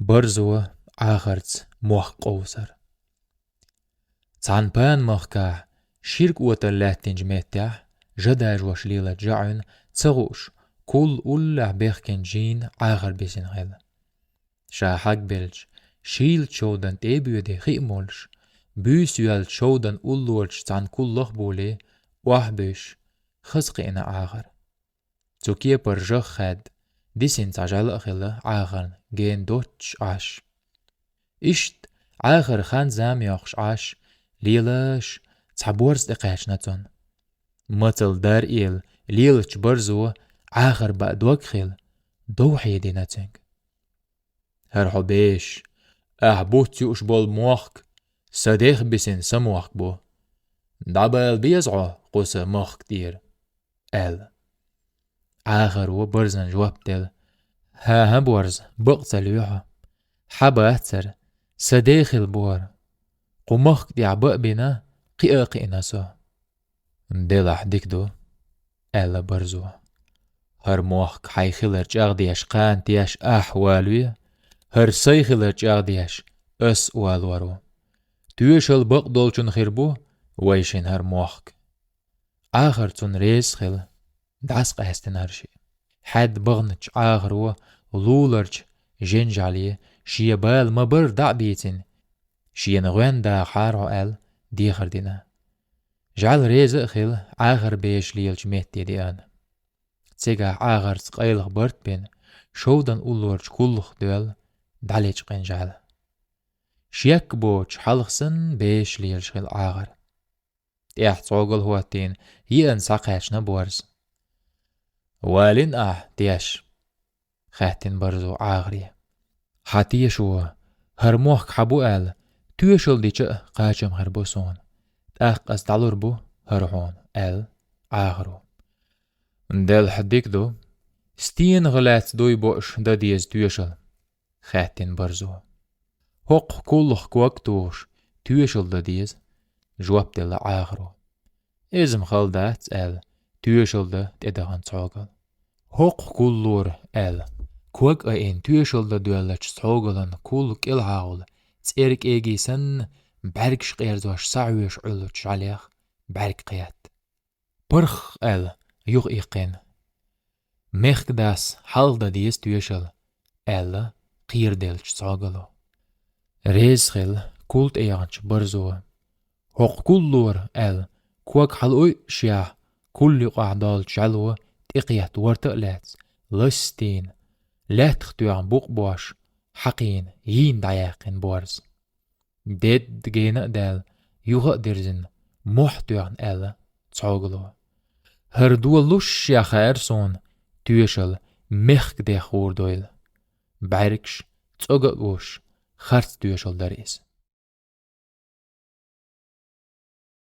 برزو آخرت موخ قوسر تعنبان موخكا شيرك وطلاتين جميتاح جداج وشليلة جعن تغوش كل أولا بيخكن جين آخر بيسين غيل شا حق بلج شيل تشودن تيبيو دي خيمولش بيسيال تشودن أولورش تان كل لخبولي واحبش خسقينا آخر توكيه برجخ خاد ديسين تاجال أخيلا آخر جين دوتش عاش إشت آخر خان زام يوخش عاش ليلاش تعبورز دقاش نتون مطل دار إيل ليلش برزو آخر بأدوك خيل دوحي دي نتنك هرحو بيش أحبوت يوش بول موخك صديق بسين سموخك بو دابل بيزعو قوس موخك دير آخر وبرزن جواب دل ها برز بقتل يوحا حبا أتر صديق البور قمخك دي عبق بنا قيقي ناسو دلح ديكدو برزو هر موخك حي خلر جاغديش قان تياش أحوالوية هر سي خلر جاغديش أس والورو تويش البق دولچن خيربو ويشين هر موخك آخر تون ريز خل دعس قهستن هرشي حد بغنج آخر لولرج جنجالي شي بال مبر دع بيتن شي نغوين دا حارو دي خردنا جعل ريز خل آخر بيش ليلج ميتي دي تيجا آخر سقايلغ برت بين شودن أولورج كلخ دوال داليج قنجال شيك بوش حلقسن بيش ليلج خل آخر تيح توغل هو تين يين ساقاش نبورز والين تيش خاتين برزو آخري حاتيشو هرموخ حبو تويشل ديش قاچم هربوسون تاق استعلور بو هرحون آخرو دل حديك دو ستين غلات دوي بوش دا ديز تويشل خاتين برزو هق كلخ كوكتوش تويشل دا ديز جواب دل آخرو إزم خلدات تويشل دا تدغن تعوغل هق كلور كوك تويشل دا دوالج تعوغلن كل كالهاول تيرك إيجي سن بركش قيرزوش سعويش علوش عليخ برك قيات برخ يوغ إيقين ميخك داس حال دا ديز تويشل قير ديلش تعوغلو ريز خيل كولت إيانش برزو هق كلور كوك حلوي شياه كل قعدال جلو تقيات ورتقلات لستين لا تختوان بوق بوش حقين يين دعيقين بورز ديد جينا دال يوغ درزن محتوان تعوغلو هردولوش يا خيرسون تويشل مخك دي خور دويل بعركش تقوش خرط تويشل داريس